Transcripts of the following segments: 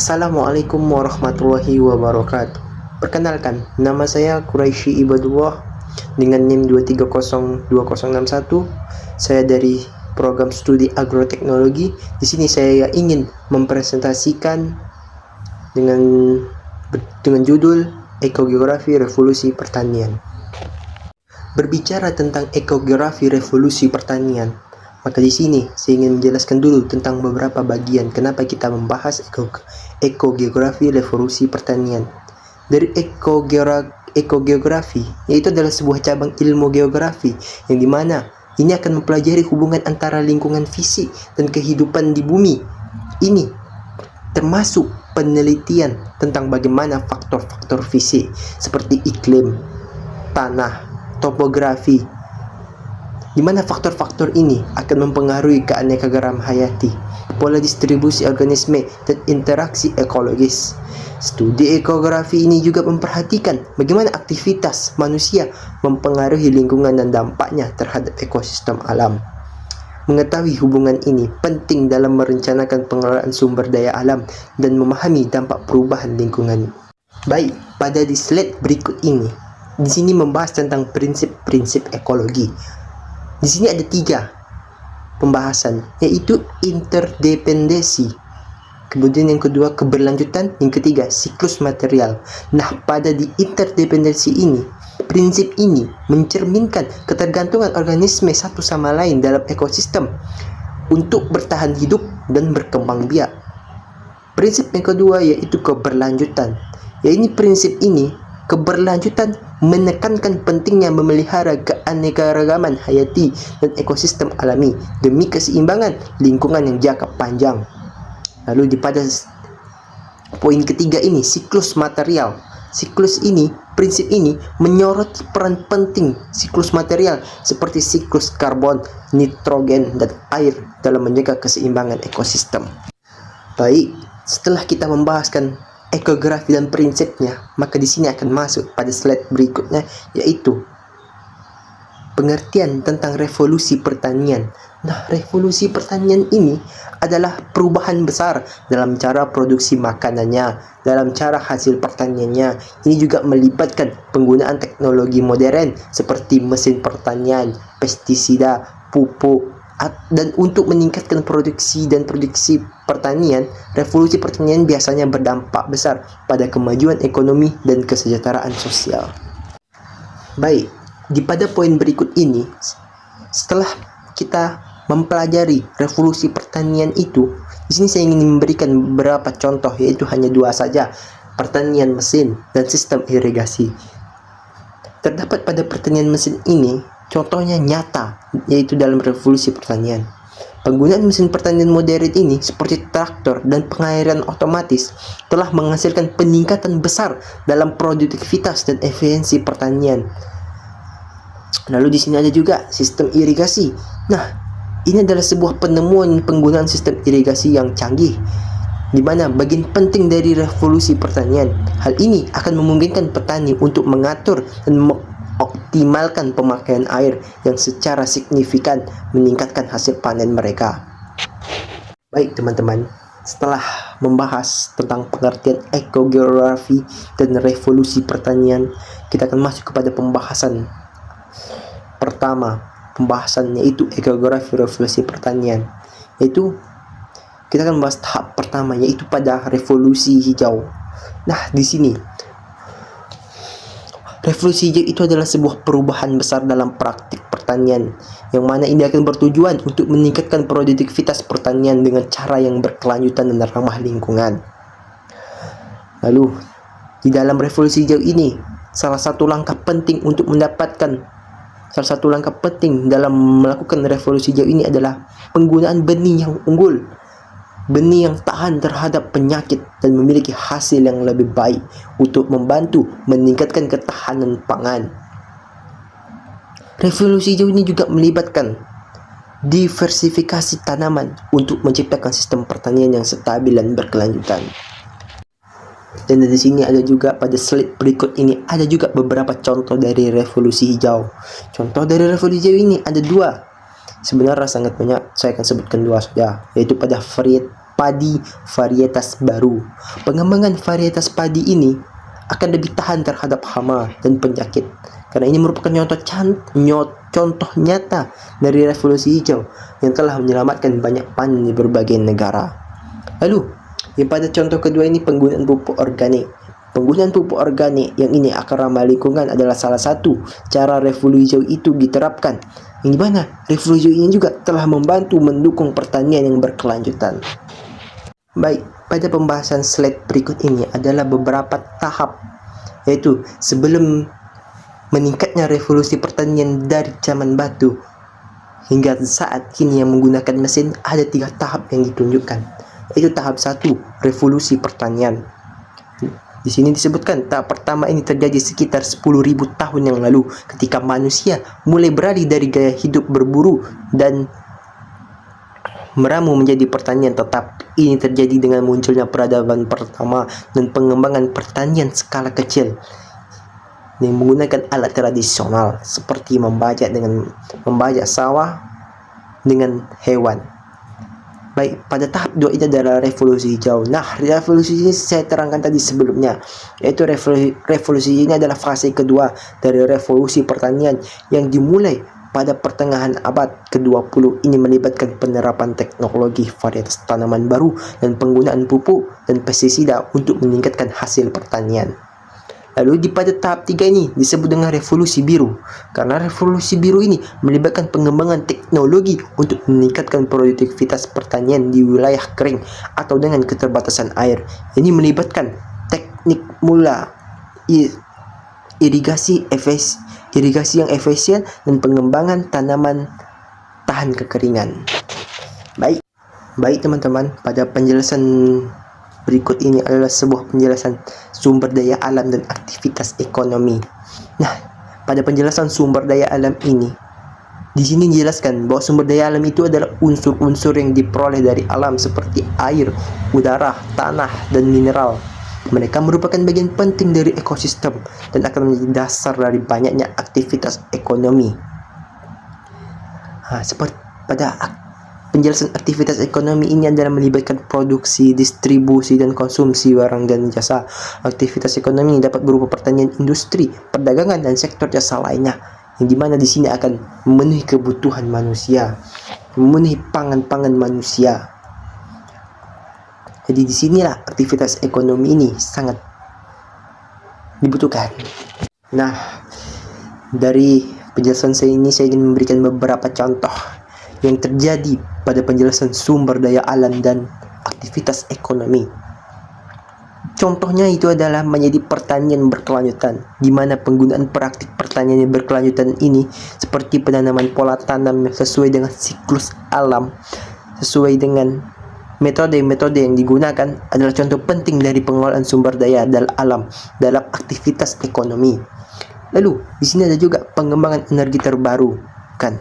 Assalamualaikum warahmatullahi wabarakatuh. Perkenalkan, nama saya Quraisy Ibadullah dengan NIM 2302061. Saya dari program studi agroteknologi. Di sini saya ingin mempresentasikan dengan judul Ekogeografi Revolusi Pertanian. Berbicara tentang ekogeografi revolusi pertanian, maka di sini saya ingin menjelaskan dulu tentang beberapa bagian kenapa kita membahas ekogeografi revolusi pertanian. Dari ekogeografi, yaitu adalah sebuah cabang ilmu geografi yang dimana ini akan mempelajari hubungan antara lingkungan fisik dan kehidupan di bumi. Ini termasuk penelitian tentang bagaimana faktor-faktor fisik seperti iklim, tanah, topografi, di mana faktor-faktor ini akan mempengaruhi keanekaragaman hayati, pola distribusi organisme, dan interaksi ekologis. Studi ekogeografi ini juga memperhatikan bagaimana aktivitas manusia mempengaruhi lingkungan dan dampaknya terhadap ekosistem alam. Mengetahui hubungan ini penting dalam merencanakan pengelolaan sumber daya alam dan memahami dampak perubahan lingkungan. Baik, pada di slide berikut ini, di sini membahas tentang prinsip-prinsip ekologi. Di sini ada 3 pembahasan, yaitu interdependensi, kemudian yang kedua keberlanjutan, yang ketiga siklus material. Nah, pada di interdependensi ini, prinsip ini mencerminkan ketergantungan organisme satu sama lain dalam ekosistem untuk bertahan hidup dan berkembang biak. Prinsip yang kedua yaitu keberlanjutan. Prinsip ini keberlanjutan menekankan pentingnya memelihara keanekaragaman hayati dan ekosistem alami demi keseimbangan lingkungan yang jangka panjang. Lalu pada poin ketiga ini, siklus material. Prinsip ini menyoroti peran penting siklus material seperti siklus karbon, nitrogen, dan air dalam menjaga keseimbangan ekosistem. Baik, setelah kita membahaskan ekogeografi dan prinsipnya, maka di sini akan masuk pada slide berikutnya, yaitu pengertian tentang revolusi pertanian. Nah, revolusi pertanian ini adalah perubahan besar dalam cara produksi makanannya, dalam cara hasil pertaniannya. Ini juga melibatkan penggunaan teknologi modern seperti mesin pertanian, pestisida, pupuk, dan untuk meningkatkan produksi pertanian. Revolusi pertanian biasanya berdampak besar pada kemajuan ekonomi dan kesejahteraan sosial. Baik, pada poin berikut ini, setelah kita mempelajari revolusi pertanian itu, di sini saya ingin memberikan beberapa contoh, yaitu hanya 2 saja: pertanian mesin dan sistem irigasi. Terdapat pada pertanian mesin ini contohnya nyata, yaitu dalam revolusi pertanian. Penggunaan mesin pertanian modern ini seperti traktor dan pengairan otomatis telah menghasilkan peningkatan besar dalam produktivitas dan efisiensi pertanian. Lalu di sini ada juga sistem irigasi. Nah, ini adalah sebuah penemuan penggunaan sistem irigasi yang canggih, di mana bagian penting dari revolusi pertanian. Hal ini akan memungkinkan petani untuk mengatur dan optimalkan pemakaian air yang secara signifikan meningkatkan hasil panen mereka. Baik teman-teman, setelah membahas tentang pengertian ekogeografi dan revolusi pertanian, kita akan masuk kepada pembahasan pertama. Pembahasannya yaitu ekogeografi revolusi pertanian, yaitu kita akan membahas tahap pertama, yaitu pada revolusi hijau. Nah, di sini revolusi hijau itu adalah sebuah perubahan besar dalam praktik pertanian, yang mana ini akan bertujuan untuk meningkatkan produktivitas pertanian dengan cara yang berkelanjutan dan ramah lingkungan. Lalu, di dalam revolusi hijau ini, salah satu langkah penting dalam melakukan revolusi hijau ini adalah penggunaan benih yang unggul, benih yang tahan terhadap penyakit dan memiliki hasil yang lebih baik untuk membantu meningkatkan ketahanan pangan. Revolusi hijau ini juga melibatkan diversifikasi tanaman untuk menciptakan sistem pertanian yang stabil dan berkelanjutan. Dan di sini ada juga pada slide berikut ini ada juga beberapa contoh dari revolusi hijau. Contoh dari revolusi hijau ini ada 2. Sebenarnya sangat banyak, saya akan sebutkan 2 saja, yaitu pada fruit padi varietas baru. Pengembangan varietas padi ini akan lebih tahan terhadap hama dan penyakit, karena ini merupakan contoh nyata dari revolusi hijau yang telah menyelamatkan banyak panen di berbagai negara. Lalu, yang pada contoh kedua ini penggunaan pupuk organik. Penggunaan pupuk organik yang ini akan ramah lingkungan adalah salah satu cara revolusi hijau itu diterapkan, yang dimana revolusi ini juga telah membantu mendukung pertanian yang berkelanjutan. Baik, pada pembahasan slide berikut ini adalah beberapa tahap, yaitu sebelum meningkatnya revolusi pertanian dari zaman batu hingga saat kini yang menggunakan mesin. Ada 3 tahap yang ditunjukkan, yaitu tahap 1, revolusi pertanian. Di sini disebutkan tahap pertama ini terjadi sekitar 10.000 tahun yang lalu, ketika manusia mulai beralih dari gaya hidup berburu dan meramu menjadi pertanian tetap. Ini terjadi dengan munculnya peradaban pertama dan pengembangan pertanian skala kecil yang menggunakan alat tradisional seperti membajak sawah dengan hewan. Baik, pada tahap 2 ini adalah revolusi hijau. Nah, revolusi ini saya terangkan tadi sebelumnya, yaitu revolusi ini adalah fase kedua dari revolusi pertanian yang dimulai pada pertengahan abad ke-20. Ini melibatkan penerapan teknologi varietas tanaman baru dan penggunaan pupuk dan pestisida untuk meningkatkan hasil pertanian. Lalu pada tahap 3 ini disebut dengan revolusi biru, karena revolusi biru ini melibatkan pengembangan teknologi untuk meningkatkan produktivitas pertanian di wilayah kering atau dengan keterbatasan air. Ini melibatkan teknik irigasi yang efisien dan pengembangan tanaman tahan kekeringan. Baik teman-teman, pada penjelasan berikut ini adalah sebuah penjelasan sumber daya alam dan aktivitas ekonomi. Nah, pada penjelasan sumber daya alam ini, di sini dijelaskan bahwa sumber daya alam itu adalah unsur-unsur yang diperoleh dari alam seperti air, udara, tanah, dan mineral. Mereka merupakan bagian penting dari ekosistem dan akan menjadi dasar dari banyaknya aktivitas ekonomi. Seperti pada penjelasan aktivitas ekonomi ini adalah melibatkan produksi, distribusi, dan konsumsi barang dan jasa. Aktivitas ekonomi dapat berupa pertanian, industri, perdagangan, dan sektor jasa lainnya, yang dimana di sini akan memenuhi kebutuhan manusia, memenuhi pangan manusia. Jadi disinilah aktivitas ekonomi ini sangat dibutuhkan. Nah, dari penjelasan saya ini saya ingin memberikan beberapa contoh yang terjadi pada penjelasan sumber daya alam dan aktivitas ekonomi. Contohnya itu adalah menjadi pertanian berkelanjutan, di mana penggunaan praktik pertanian yang berkelanjutan ini seperti penanaman pola tanam sesuai dengan siklus alam, sesuai dengan metode-metode yang digunakan adalah contoh penting dari pengelolaan sumber daya alam dalam aktivitas ekonomi. Lalu, di sini ada juga pengembangan energi terbarukan.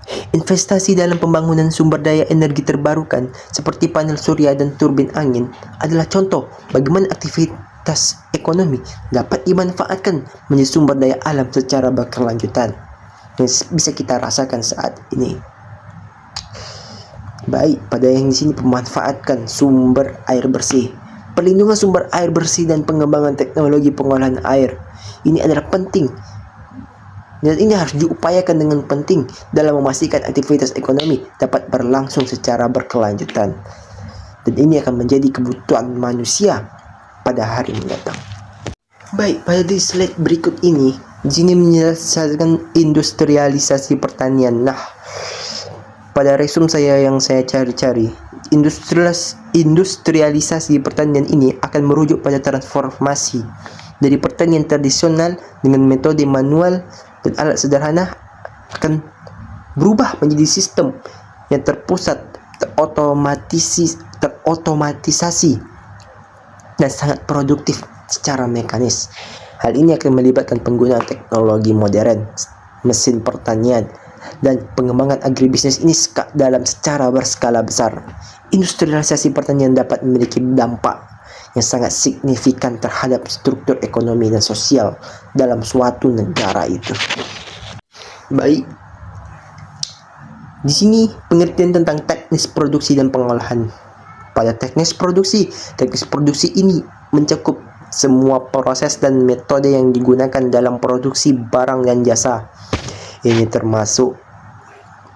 Investasi dalam pembangunan sumber daya energi terbarukan seperti panel surya dan turbin angin adalah contoh bagaimana aktivitas ekonomi dapat dimanfaatkan menjadi sumber daya alam secara berkelanjutan yang bisa kita rasakan saat ini. Baik, pada yang di sini pemanfaatkan sumber air bersih. Perlindungan sumber air bersih dan pengembangan teknologi pengolahan air ini adalah penting. Dan ini harus diupayakan dengan penting dalam memastikan aktivitas ekonomi dapat berlangsung secara berkelanjutan. Dan ini akan menjadi kebutuhan manusia pada hari mendatang. Baik, pada di slide berikut ini, di sini menjelaskan industrialisasi pertanian. Nah, pada resume saya yang saya cari-cari, industrialisasi pertanian ini akan merujuk pada transformasi dari pertanian tradisional dengan metode manual dan alat sederhana akan berubah menjadi sistem yang terpusat, terotomatisasi dan sangat produktif secara mekanis. Hal ini akan melibatkan penggunaan teknologi modern, mesin pertanian, dan pengembangan agribisnis ini secara berskala besar. Industrialisasi pertanian dapat memiliki dampak yang sangat signifikan terhadap struktur ekonomi dan sosial dalam suatu negara itu. Baik, di sini pengertian tentang teknis produksi dan pengolahan. pada teknis produksi. Teknis produksi ini mencakup semua proses dan metode yang digunakan dalam produksi barang dan jasa. Ini termasuk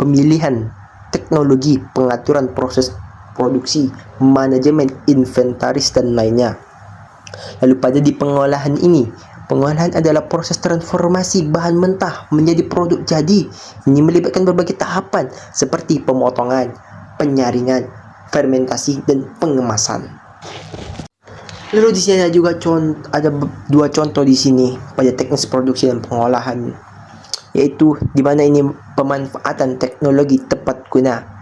pemilihan teknologi, pengaturan proses produksi, manajemen inventaris, dan lainnya. Lalu pada di pengolahan ini, pengolahan adalah proses transformasi bahan mentah menjadi produk jadi. Ini melibatkan berbagai tahapan seperti pemotongan, penyaringan, fermentasi, dan pengemasan. Lalu di sini ada juga ada dua contoh di sini pada teknis produksi dan pengolahan, yaitu di mana ini pemanfaatan teknologi tepat guna.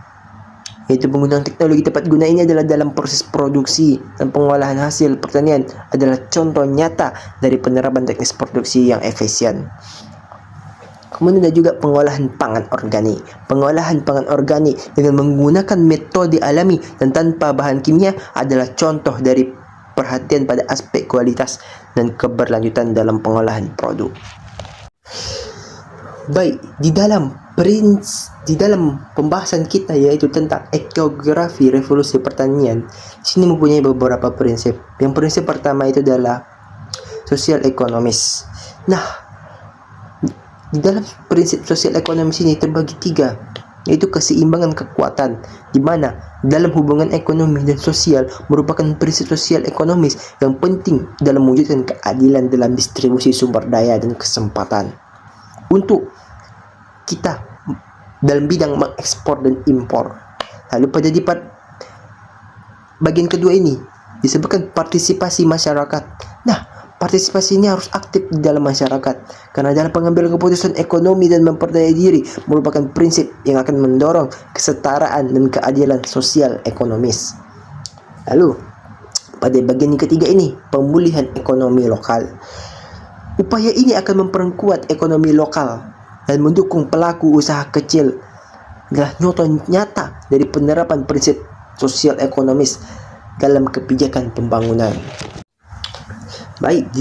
Yaitu penggunaan teknologi tepat guna ini adalah dalam proses produksi dan pengolahan hasil pertanian adalah contoh nyata dari penerapan teknis produksi yang efisien. Kemudian ada juga pengolahan pangan organik. Pengolahan pangan organik dengan menggunakan metode alami dan tanpa bahan kimia adalah contoh dari perhatian pada aspek kualitas dan keberlanjutan dalam pengolahan produk. Baik, di dalam pembahasan kita yaitu tentang ekografi revolusi pertanian, sini mempunyai beberapa prinsip. Yang prinsip pertama itu adalah sosial ekonomis. Nah, di dalam prinsip sosial ekonomis ini terbagi tiga, yaitu keseimbangan kekuatan, di mana dalam hubungan ekonomi dan sosial merupakan prinsip sosial ekonomis yang penting dalam mewujudkan keadilan dalam distribusi sumber daya dan kesempatan untuk kita dalam bidang mengekspor dan impor. Lalu pada bagian kedua ini disebutkan partisipasi masyarakat. Nah, partisipasi ini harus aktif di dalam masyarakat, karena dalam pengambilan keputusan ekonomi dan memperdaya diri merupakan prinsip yang akan mendorong kesetaraan dan keadilan sosial ekonomis. Lalu, pada bagian ketiga ini, pemulihan ekonomi lokal. Upaya ini akan memperkuat ekonomi lokal dan mendukung pelaku usaha kecil. Adalah contoh nyata dari penerapan prinsip sosial ekonomis dalam kebijakan pembangunan. Baik,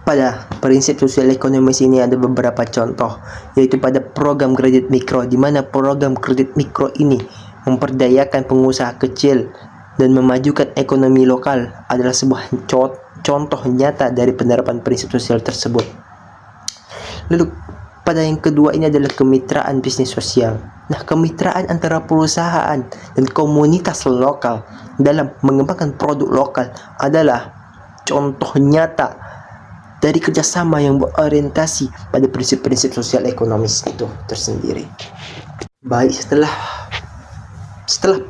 pada prinsip sosial ekonomis ini ada beberapa contoh, yaitu pada program kredit mikro, di mana program kredit mikro ini memperdayakan pengusaha kecil dan memajukan ekonomi lokal adalah sebuah contoh nyata dari penerapan prinsip sosial tersebut. Lalu pada yang kedua ini adalah kemitraan bisnis sosial. Nah, kemitraan antara perusahaan dan komunitas lokal dalam mengembangkan produk lokal adalah contoh nyata dari kerjasama yang berorientasi pada prinsip-prinsip sosial ekonomis itu tersendiri. Baik, setelah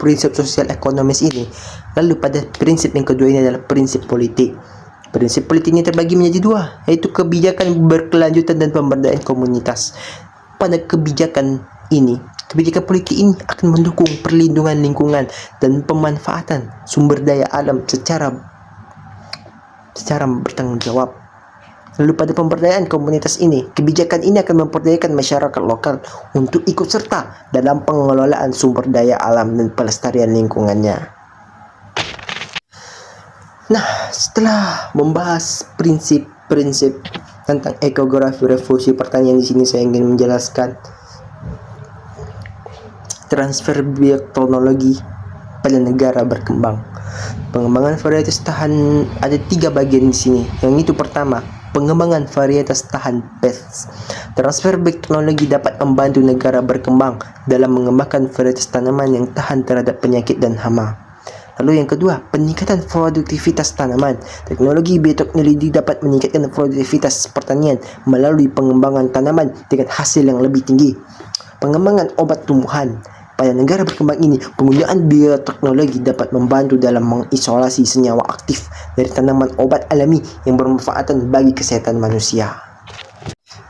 prinsip sosial ekonomis ini, lalu pada prinsip yang kedua ini adalah prinsip politik. Prinsip politik ini terbagi menjadi dua, yaitu kebijakan berkelanjutan dan pemberdayaan komunitas. Pada kebijakan politik ini akan mendukung perlindungan lingkungan dan pemanfaatan sumber daya alam secara bertanggung jawab. Lalu pada pemberdayaan komunitas ini, kebijakan ini akan memperdayakan masyarakat lokal untuk ikut serta dalam pengelolaan sumber daya alam dan pelestarian lingkungannya. Nah, setelah membahas prinsip-prinsip tentang ekografi revolusi pertanian, di sini saya ingin menjelaskan transfer bioteknologi pada negara berkembang. Pengembangan varietas tahan ada 3 bagian di sini. Yang itu pertama, pengembangan varietas tahan pest. Transfer teknologi dapat membantu negara berkembang dalam mengembangkan varietas tanaman yang tahan terhadap penyakit dan hama. Lalu yang kedua, peningkatan produktivitas tanaman. Teknologi bioteknologi dapat meningkatkan produktivitas pertanian melalui pengembangan tanaman dengan hasil yang lebih tinggi. Pengembangan obat tumbuhan. Pada negara berkembang ini, penggunaan bioteknologi dapat membantu dalam mengisolasi senyawa aktif dari tanaman obat alami yang bermanfaat bagi kesehatan manusia.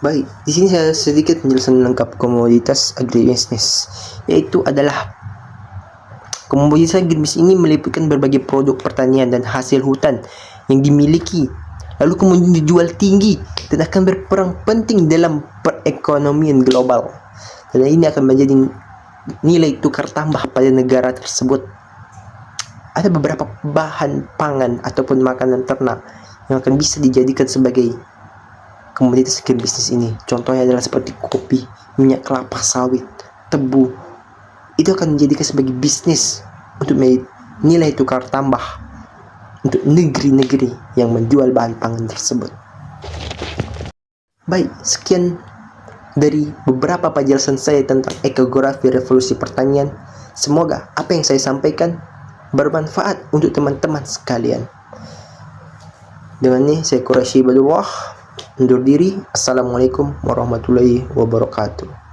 Baik, di sini saya sedikit menjelaskan lengkap komoditas agribisnis, yaitu adalah komoditas agribisnis ini meliputi berbagai produk pertanian dan hasil hutan yang dimiliki, lalu kemudian dijual tinggi dan akan berperan penting dalam perekonomian global. Dan ini akan menjadi nilai tukar tambah pada negara tersebut. Ada beberapa bahan pangan ataupun makanan ternak yang akan bisa dijadikan sebagai komoditas agribisnis ini. Contohnya adalah seperti kopi, minyak kelapa sawit, tebu. Itu akan dijadikan sebagai bisnis untuk nilai tukar tambah untuk negeri-negeri yang menjual bahan pangan tersebut. Baik, sekian dari beberapa penjelasan saya tentang ekografi revolusi pertanian. Semoga apa yang saya sampaikan bermanfaat untuk teman-teman sekalian. Dengan ini saya Quraisy Badullah undur diri. Assalamualaikum warahmatullahi wabarakatuh.